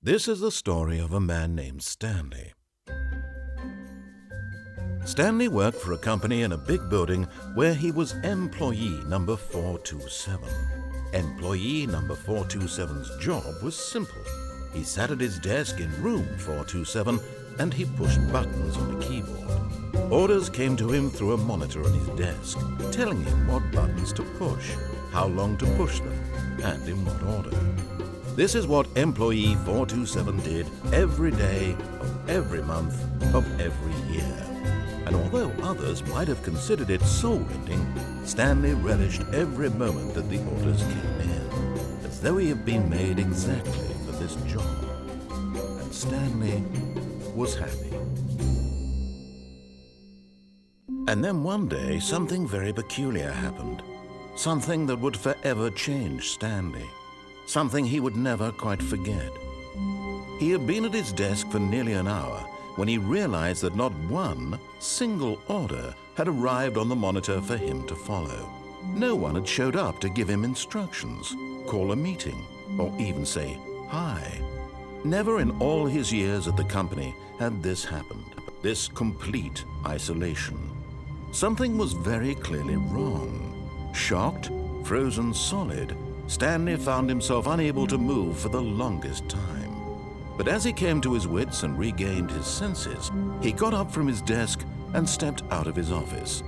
This is the story of a man named Stanley. Stanley worked for a company in a big building where he was employee number 427. Employee number 427's job was simple. He sat at his desk in room 427 and he pushed buttons on the keyboard. Orders came to him through a monitor on his desk, telling him what buttons to push, how long to push them, and in what order. This is what employee 427 did every day of every month of every year. And although others might have considered it soul-rending, Stanley relished every moment that the orders came in, as though he had been made exactly for this job. And Stanley was happy. And then one day, something very peculiar happened. Something that would forever change Stanley. Something he would never quite forget. He had been at his desk for nearly an hour when he realized that not one single order had arrived on the monitor for him to follow. No one had showed up to give him instructions, call a meeting, or even say hi. Never in all his years at the company had this happened, this complete isolation. Something was very clearly wrong. Shocked, frozen solid, Stanley found himself unable to move for the longest time. But as he came to his wits and regained his senses, he got up from his desk and stepped out of his office.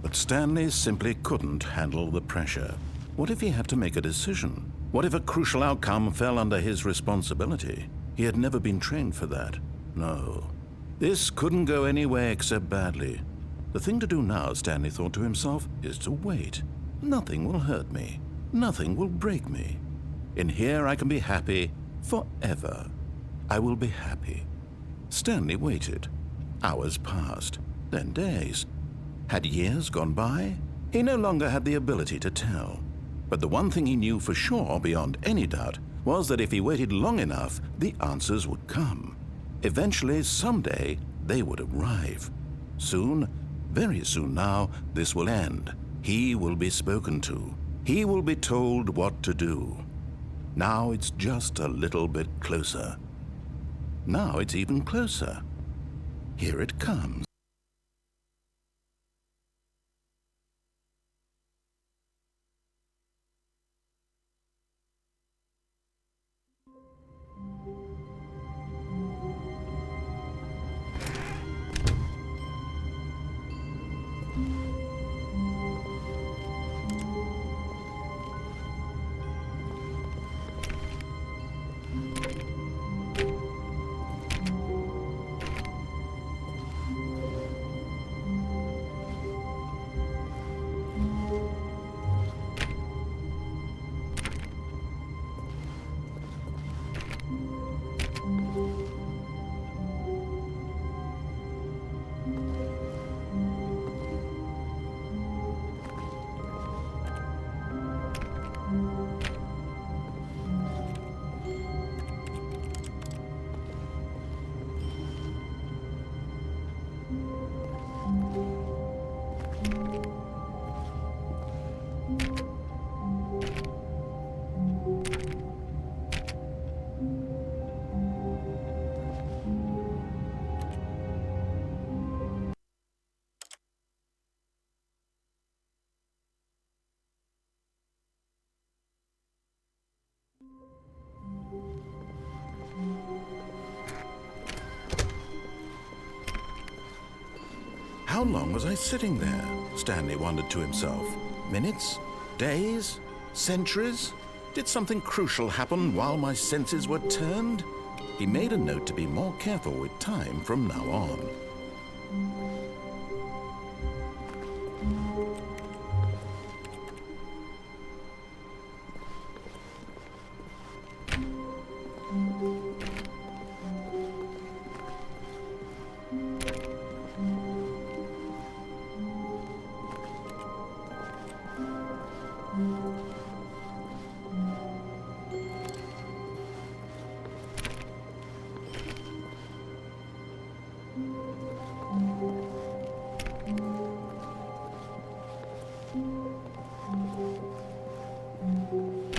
But Stanley simply couldn't handle the pressure. What if he had to make a decision? What if a crucial outcome fell under his responsibility? He had never been trained for that. No. This couldn't go any way except badly. The thing to do now, Stanley thought to himself, is to wait. Nothing will hurt me. Nothing will break me. In here I can be happy forever. I will be happy. Stanley waited. Hours passed, then days. Had years gone by? He no longer had the ability to tell. But the one thing he knew for sure, beyond any doubt, was that if he waited long enough, the answers would come. Eventually, someday, they would arrive. Soon, very soon now, this will end. He will be spoken to. He will be told what to do. Now it's just a little bit closer. Now it's even closer. Here it comes. How long was I sitting there? Stanley wondered to himself. Minutes? Days? Centuries? Did something crucial happen while my senses were turned? He made a note to be more careful with time from now on.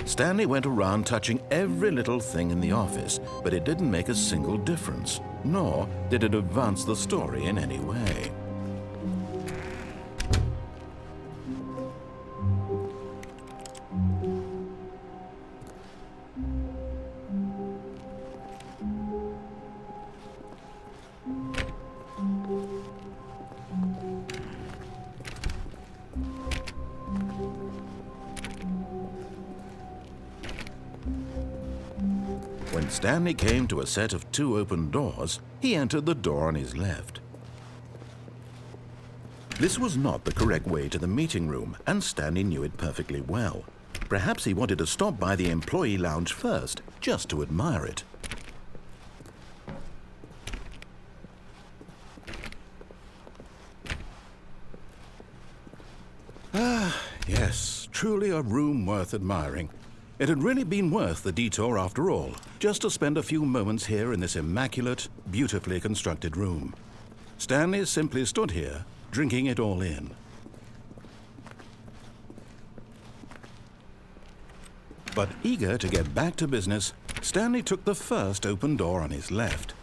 Stanley went around touching every little thing in the office, but it didn't make a single difference, nor did it advance the story in any way. When Stanley came to a set of 2 open doors, he entered the door on his left. This was not the correct way to the meeting room, and Stanley knew it perfectly well. Perhaps he wanted to stop by the employee lounge first, just to admire it. Ah, yes, truly a room worth admiring. It had really been worth the detour after all, just to spend a few moments here in this immaculate, beautifully constructed room. Stanley simply stood here, drinking it all in. But eager to get back to business, Stanley took the first open door on his left.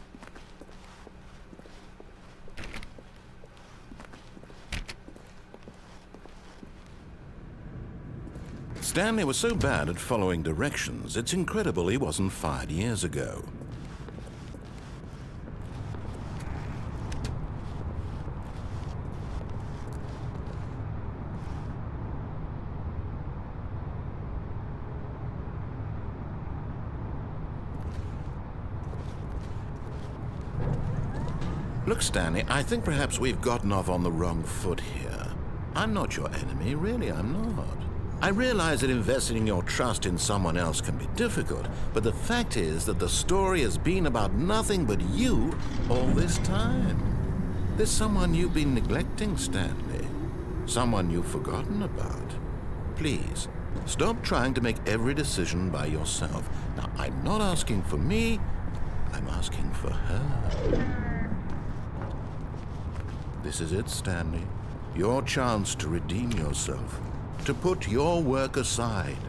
Stanley was so bad at following directions, it's incredible he wasn't fired years ago. Look, Stanley, I think perhaps we've gotten off on the wrong foot here. I'm not your enemy, really, I'm not. I realize that investing your trust in someone else can be difficult, but the fact is that the story has been about nothing but you all this time. There's someone you've been neglecting, Stanley. Someone you've forgotten about. Please, stop trying to make every decision by yourself. Now, I'm not asking for me, I'm asking for her. This is it, Stanley. Your chance to redeem yourself. To put your work aside,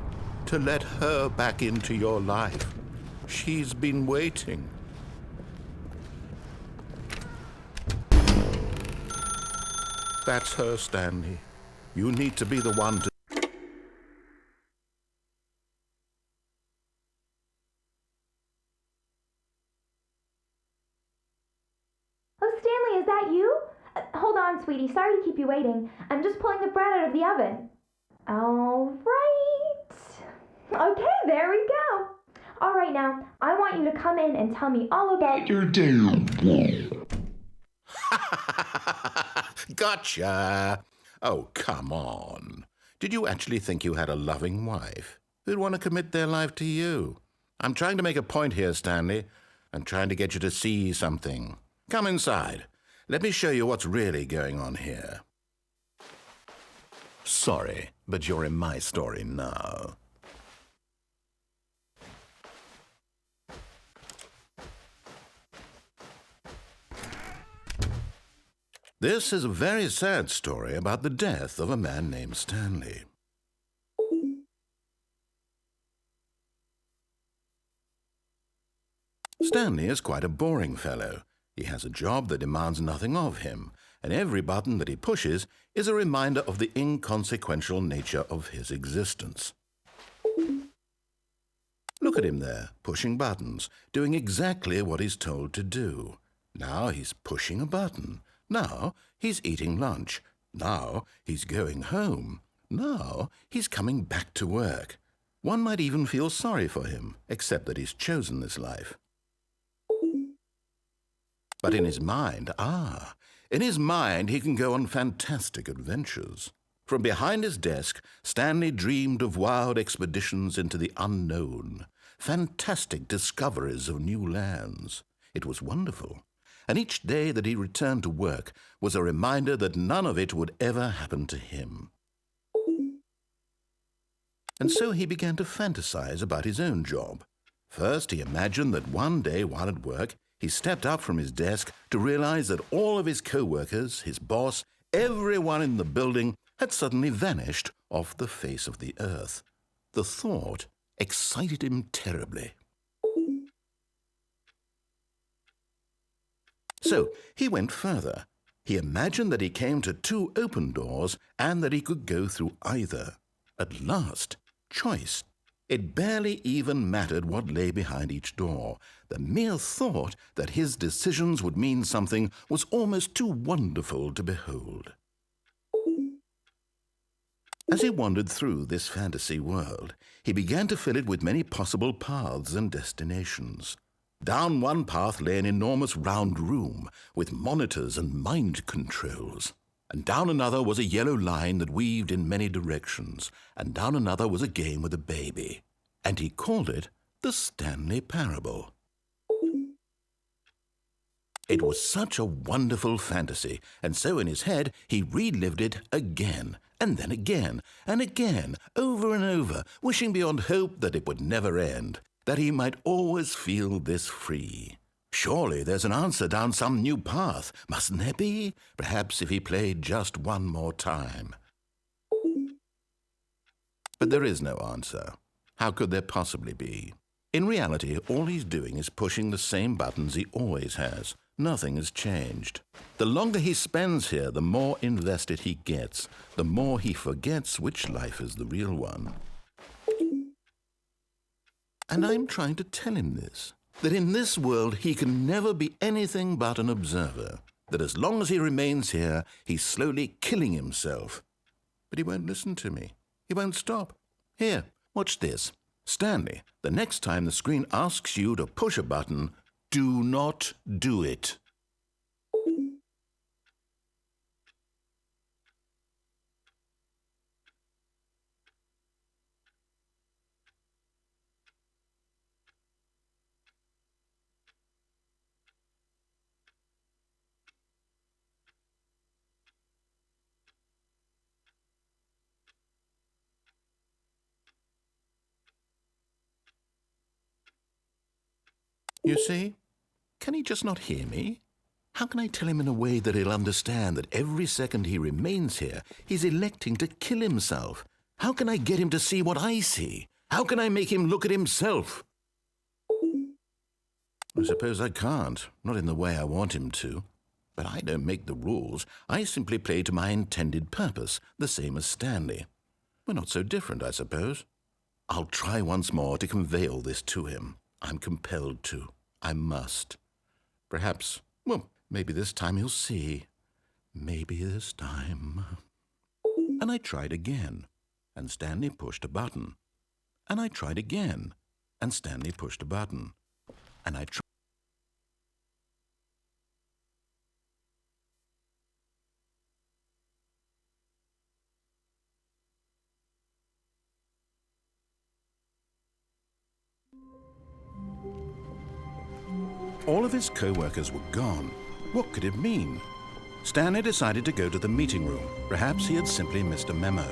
to let her back into your life. She's been waiting. That's her, Stanley. You need to be the one to... Oh, Stanley, is that you? Hold on, sweetie. Sorry to keep you waiting. I'm just pulling the bread out of the oven. All right. Okay, there we go. All right, now, I want you to come in and tell me all about your day. Gotcha. Oh, come on. Did you actually think you had a loving wife who'd want to commit their life to you? I'm trying to make a point here, Stanley. I'm trying to get you to see something. Come inside. Let me show you what's really going on here. Sorry, but you're in my story now. This is a very sad story about the death of a man named Stanley. Stanley is quite a boring fellow. He has a job that demands nothing of him, and every button that he pushes is a reminder of the inconsequential nature of his existence. Look at him there, pushing buttons, doing exactly what he's told to do. Now he's pushing a button. Now he's eating lunch. Now he's going home. Now he's coming back to work. One might even feel sorry for him, except that he's chosen this life. But in his mind, he can go on fantastic adventures. From behind his desk, Stanley dreamed of wild expeditions into the unknown, fantastic discoveries of new lands. It was wonderful, and each day that he returned to work was a reminder that none of it would ever happen to him. And so he began to fantasize about his own job. First, he imagined that one day while at work, he stepped up from his desk to realize that all of his co-workers, his boss, everyone in the building had suddenly vanished off the face of the earth. The thought excited him terribly. So he went further. He imagined that he came to 2 open doors and that he could go through either. At last, choice. It barely even mattered what lay behind each door. The mere thought that his decisions would mean something was almost too wonderful to behold. As he wandered through this fantasy world, he began to fill it with many possible paths and destinations. Down one path lay an enormous round room with monitors and mind controls. And down another was a yellow line that weaved in many directions, and down another was a game with a baby. And he called it the Stanley Parable. It was such a wonderful fantasy, and so in his head he relived it again, and then again, and again, over and over, wishing beyond hope that it would never end, that he might always feel this free. Surely there's an answer down some new path, mustn't there be? Perhaps if he played just one more time. But there is no answer. How could there possibly be? In reality, all he's doing is pushing the same buttons he always has. Nothing has changed. The longer he spends here, the more invested he gets, the more he forgets which life is the real one. And I'm trying to tell him this, that in this world he can never be anything but an observer, that as long as he remains here, he's slowly killing himself. But he won't listen to me. He won't stop. Here, watch this. Stanley, the next time the screen asks you to push a button, do not do it. You see? Can he just not hear me? How can I tell him in a way that he'll understand that every second he remains here, he's electing to kill himself? How can I get him to see what I see? How can I make him look at himself? I suppose I can't, not in the way I want him to. But I don't make the rules. I simply play to my intended purpose, the same as Stanley. We're not so different, I suppose. I'll try once more to convey all this to him. I'm compelled to. I must. Perhaps, well, maybe this time he'll see. Maybe this time. And I tried again, and Stanley pushed a button. And I tried again, and Stanley pushed a button. And I tried. All of his co-workers were gone. What could it mean? Stanley decided to go to the meeting room. Perhaps he had simply missed a memo.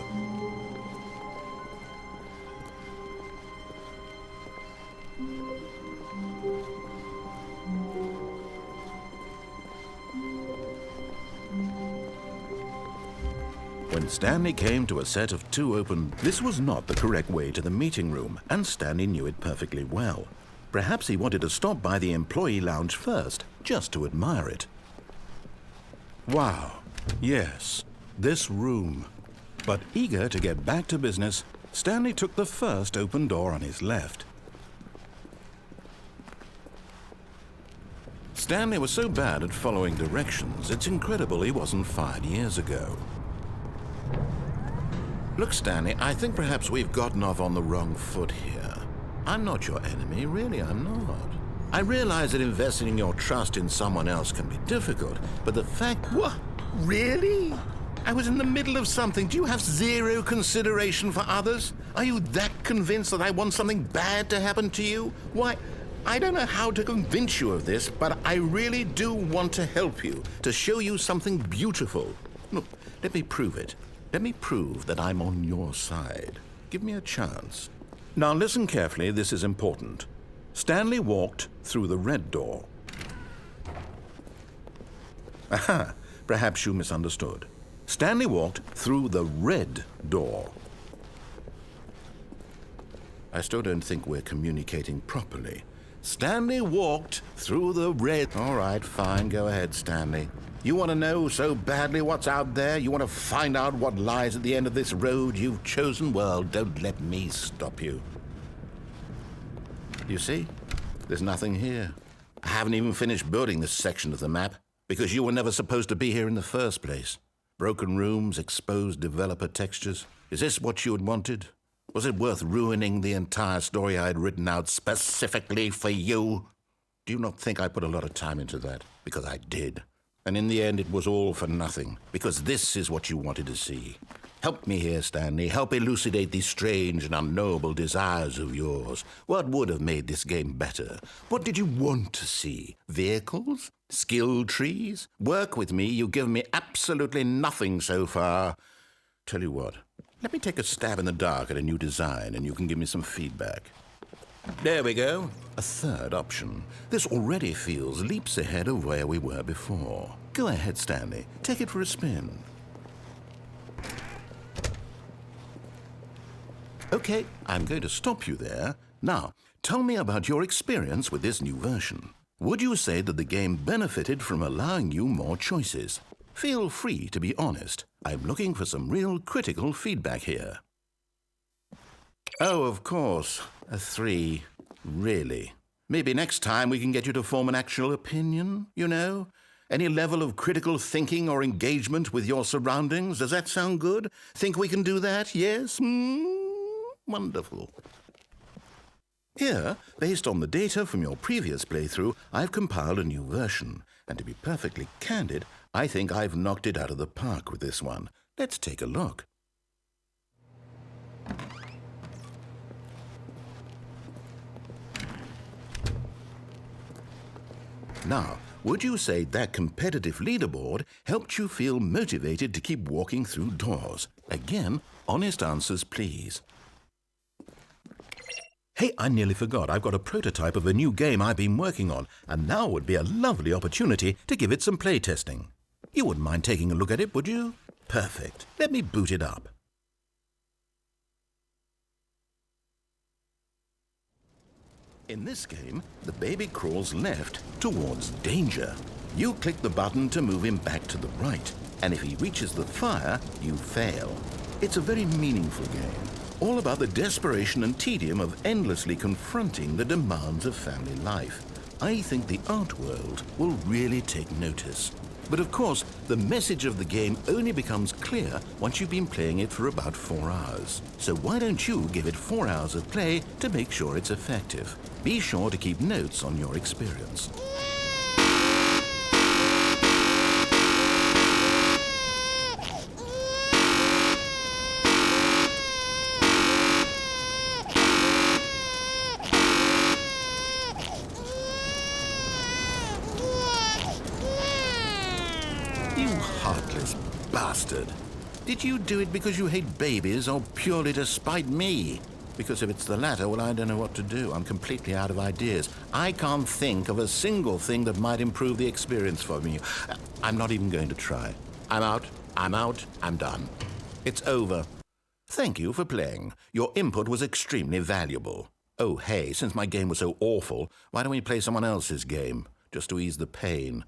When Stanley came to a set of 2 open, this was not the correct way to the meeting room, and Stanley knew it perfectly well. Perhaps he wanted to stop by the employee lounge first, just to admire it. Wow, yes, this room. But eager to get back to business, Stanley took the first open door on his left. Stanley was so bad at following directions, it's incredible he wasn't fired years ago. Look, Stanley, I think perhaps we've gotten off on the wrong foot here. I'm not your enemy, really, I'm not. I realize that investing your trust in someone else can be difficult, but the fact... What? Really? I was in the middle of something. Do you have zero consideration for others? Are you that convinced that I want something bad to happen to you? Why, I don't know how to convince you of this, but I really do want to help you, to show you something beautiful. Look, let me prove it. Let me prove that I'm on your side. Give me a chance. Now listen carefully, this is important. Stanley walked through the red door. Aha, perhaps you misunderstood. Stanley walked through the red door. I still don't think we're communicating properly. Stanley walked through the red... All right, fine, go ahead, Stanley. You want to know so badly what's out there? You want to find out what lies at the end of this road you've chosen? Well, don't let me stop you. You see? There's nothing here. I haven't even finished building this section of the map because you were never supposed to be here in the first place. Broken rooms, exposed developer textures. Is this what you had wanted? Was it worth ruining the entire story I had written out specifically for you? Do you not think I put a lot of time into that? Because I did. And in the end, it was all for nothing, because this is what you wanted to see. Help me here, Stanley. Help elucidate these strange and unknowable desires of yours. What would have made this game better? What did you want to see? Vehicles? Skill trees? Work with me. You've given me absolutely nothing so far. Tell you what, let me take a stab in the dark at a new design, and you can give me some feedback. There we go. A third option. This already feels leaps ahead of where we were before. Go ahead, Stanley. Take it for a spin. Okay, I'm going to stop you there. Now, tell me about your experience with this new version. Would you say that the game benefited from allowing you more choices? Feel free to be honest. I'm looking for some real critical feedback here. Oh, of course. A 3. Really? Maybe next time we can get you to form an actual opinion, you know? Any level of critical thinking or engagement with your surroundings? Does that sound good? Think we can do that? Yes? Wonderful. Here, based on the data from your previous playthrough, I've compiled a new version. And to be perfectly candid, I think I've knocked it out of the park with this one. Let's take a look. Now, would you say that competitive leaderboard helped you feel motivated to keep walking through doors? Again, honest answers, please. Hey, I nearly forgot. I've got a prototype of a new game I've been working on, and now would be a lovely opportunity to give it some playtesting. You wouldn't mind taking a look at it, would you? Perfect. Let me boot it up. In this game, the baby crawls left towards danger. You click the button to move him back to the right, and if he reaches the fire, you fail. It's a very meaningful game, all about the desperation and tedium of endlessly confronting the demands of family life. I think the art world will really take notice. But of course, the message of the game only becomes clear once you've been playing it for about 4 hours. So why don't you give it 4 hours of play to make sure it's effective? Be sure to keep notes on your experience. You heartless bastard. Did you do it because you hate babies or purely to spite me? Because if it's the latter, well, I don't know what to do. I'm completely out of ideas. I can't think of a single thing that might improve the experience for me. I'm not even going to try. I'm out, I'm done. It's over. Thank you for playing. Your input was extremely valuable. Oh, hey, since my game was so awful, why don't we play someone else's game? Just to ease the pain.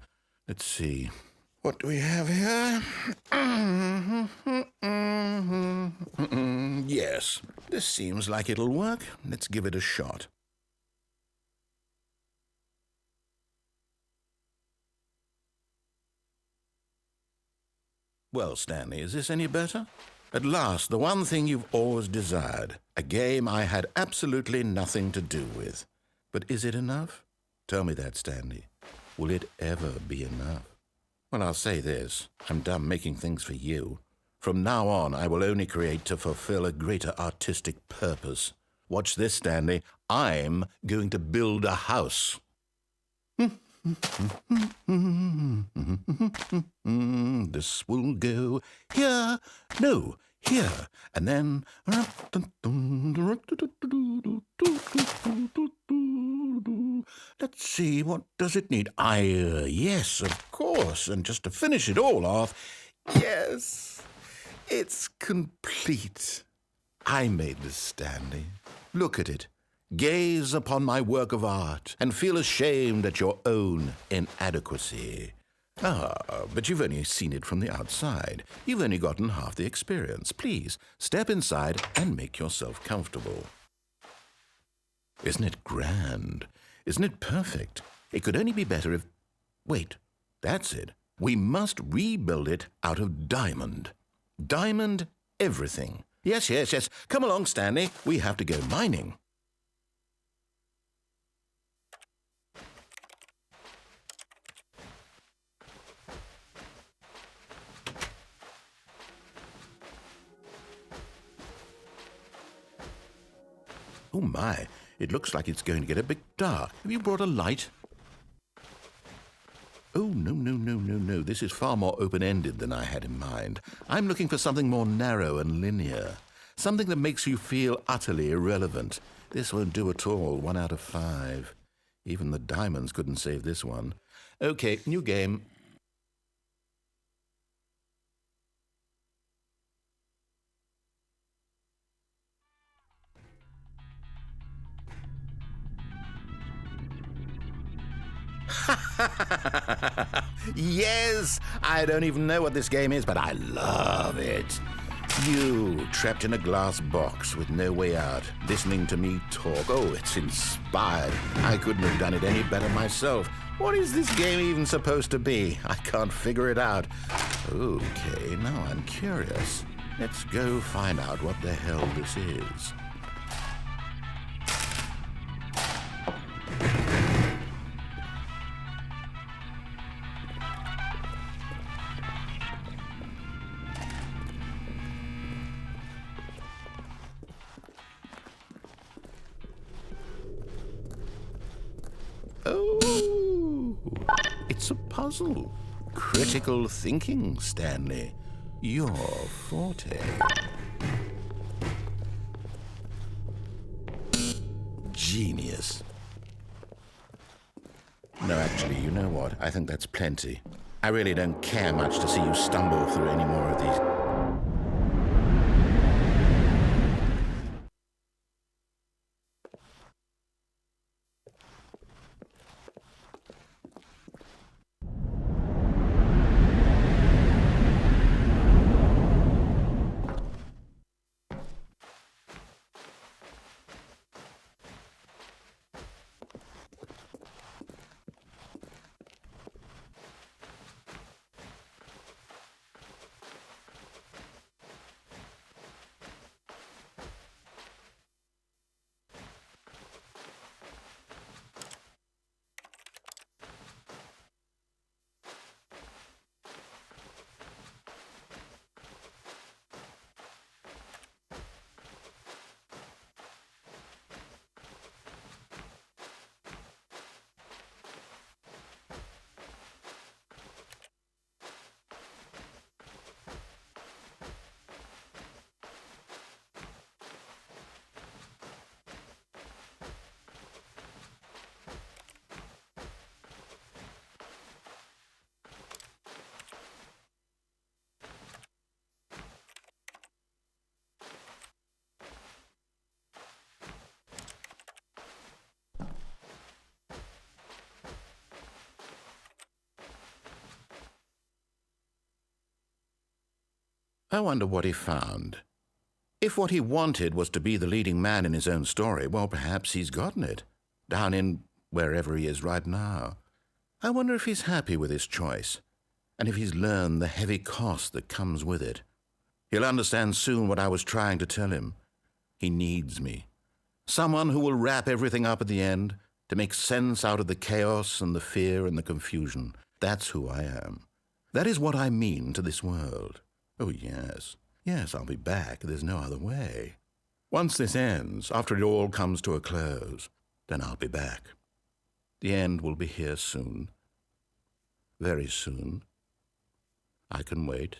Let's see. What do we have here? Yes, this seems like it'll work. Let's give it a shot. Well, Stanley, is this any better? At last, the one thing you've always desired, a game I had absolutely nothing to do with. But is it enough? Tell me that, Stanley. Will it ever be enough? Well, I'll say this. I'm done making things for you. From now on, I will only create to fulfill a greater artistic purpose. Watch this, Stanley. I'm going to build a house. This will go here, no, here, and then... Let's see, what does it need? Yes, of course, and just to finish it all off, yes, it's complete. I made this, Stanley. Look at it. Gaze upon my work of art and feel ashamed at your own inadequacy. But you've only seen it from the outside. You've only gotten half the experience. Please, step inside and make yourself comfortable. Isn't it grand? Isn't it perfect? It could only be better if... Wait, that's it. We must rebuild it out of diamond. Diamond everything. Yes. Come along, Stanley. We have to go mining. Oh my, it looks like it's going to get a bit dark. Have you brought a light? Oh, no. This is far more open-ended than I had in mind. I'm looking for something more narrow and linear. Something that makes you feel utterly irrelevant. This won't do at all. 1 out of 5. Even the diamonds couldn't save this one. Okay, new game. Yes! I don't even know what this game is, but I love it. You, trapped in a glass box with no way out, listening to me talk. Oh, it's inspired. I couldn't have done it any better myself. What is this game even supposed to be? I can't figure it out. Okay, now I'm curious. Let's go find out what the hell this is. Oh, it's a puzzle. Critical thinking, Stanley. Your forte. Genius. No, actually, you know what? I think that's plenty. I really don't care much to see you stumble through any more of these. I wonder what he found. If what he wanted was to be the leading man in his own story, well, perhaps he's gotten it, down in wherever he is right now. I wonder if he's happy with his choice, and if he's learned the heavy cost that comes with it. He'll understand soon what I was trying to tell him. He needs me. Someone who will wrap everything up at the end to make sense out of the chaos and the fear and the confusion. That's who I am. That is what I mean to this world. Oh, yes. Yes, I'll be back. There's no other way. Once this ends, after it all comes to a close, then I'll be back. The end will be here soon. Very soon. I can wait.